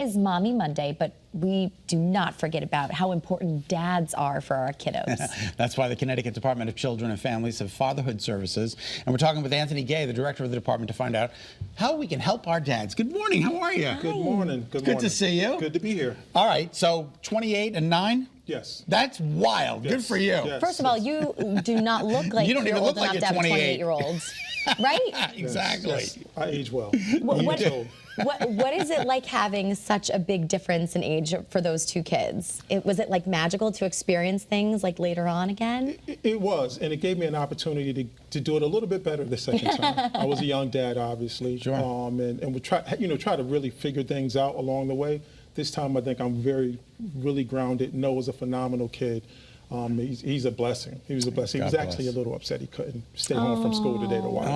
Is Mommy Monday, but we do not forget about how important dads are for our kiddos. That's why the Connecticut Department of Children and Families have Fatherhood Services. And we're talking with Anthony Gay, the director of the department, to find out how we can help our dads. Good morning. How are you? Hi. Good morning. Good to see you. Good to be here. All right. So 28 and 9? Yes. That's wild. Yes. Good for you. Yes. First of all, you do not look like You don't you're even old look like enough to you're have 28. 28-year-olds, right? Exactly. Yes. I age well. What is it like having such a big difference in age for those two kids? Was it like magical to experience things like later on again? It was, and it gave me an opportunity to do it a little bit better the second time. I was a young dad, obviously, sure. And we try to really figure things out along the way. This time, I think I'm really grounded. Noah's a phenomenal kid. He's a blessing. He was a blessing. He was actually a little upset he couldn't stay home from school today to watch.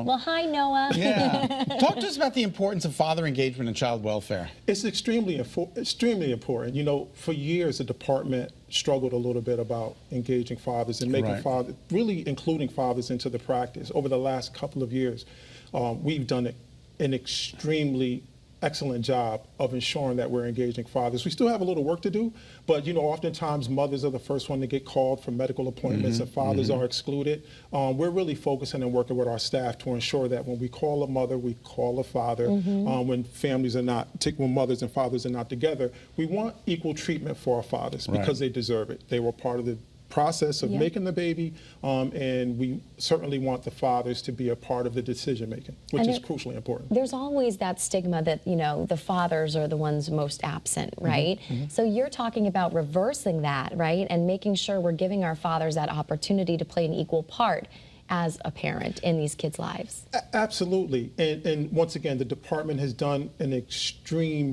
Well, hi, Noah. Yeah. Talk to us about the importance of father engagement and child welfare. It's extremely important. You know, for years, the department struggled a little bit about engaging fathers and making fathers, really including fathers into the practice. Over the last couple of years, we've done an extremely excellent job of ensuring that we're engaging fathers. We still have a little work to do, but you know, oftentimes mothers are the first one to get called for medical appointments and fathers are excluded. We're really focusing and working with our staff to ensure that when we call a mother, we call a father. When when mothers and fathers are not together, we want equal treatment for our fathers because they deserve it. They were part of the process of making the baby, and we certainly want the fathers to be a part of the decision making, which is crucially important. There's always that stigma that, you know, the fathers are the ones most absent, right? So you're talking about reversing that, right? And making sure we're giving our fathers that opportunity to play an equal part as a parent in these kids' lives. Absolutely. And once again, the department has done an extremely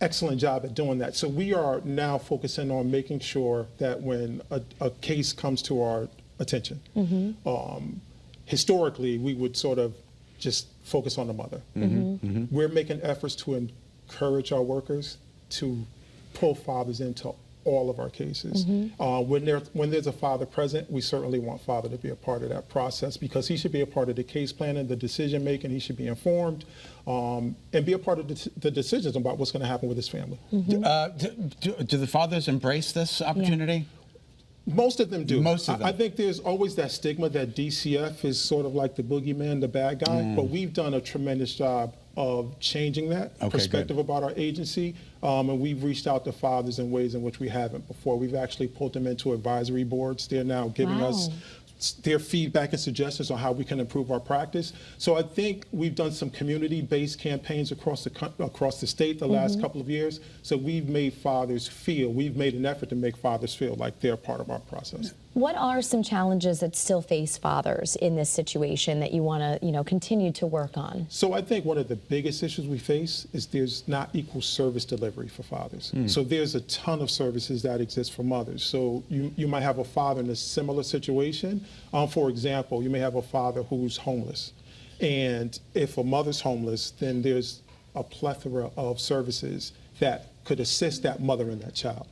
excellent job at doing that. So we are now focusing on making sure that when a case comes to our attention, historically we would sort of just focus on the mother. We're making efforts to encourage our workers to pull fathers into all of our cases. When there's a father present, we certainly want father to be a part of that process because he should be a part of the case planning, the decision making. He should be informed and be a part of the decisions about what's going to happen with his family. Do the fathers embrace this opportunity? Most of them do. Most of them. I think there's always that stigma that DCF is sort of like the boogeyman, the bad guy, but we've done a tremendous job of changing that perspective about our agency, and we've reached out to fathers in ways in which we haven't before. We've actually pulled them into advisory boards. They're now giving us their feedback and suggestions on how we can improve our practice. So I think we've done some community-based campaigns across the state the last couple of years. So we've made an effort to make fathers feel like they're part of our process. What are some challenges that still face fathers in this situation that you want to, you know, continue to work on? So I think one of the biggest issues we face is there's not equal service delivery for fathers. So there's a ton of services that exist for mothers. So you might have a father in a similar situation. For example, you may have a father who's homeless. And if a mother's homeless, then there's a plethora of services that could assist that mother and that child.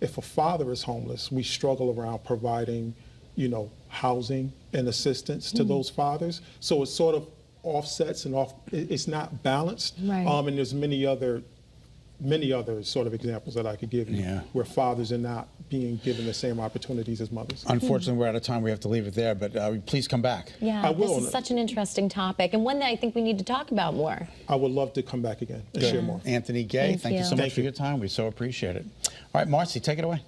If a father is homeless, we struggle around providing, you know, housing and assistance to those fathers. So it sort of offsets and it's not balanced. And there's many other sort of examples that I could give you where fathers are not being given the same opportunities as mothers. Unfortunately, we're out of time. We have to leave it there, but please come back. Yeah, this is such an interesting topic and one that I think we need to talk about more. I would love to come back again and share more. Anthony Gay, thank you so much for your time. We so appreciate it. All right, Marcy, take it away.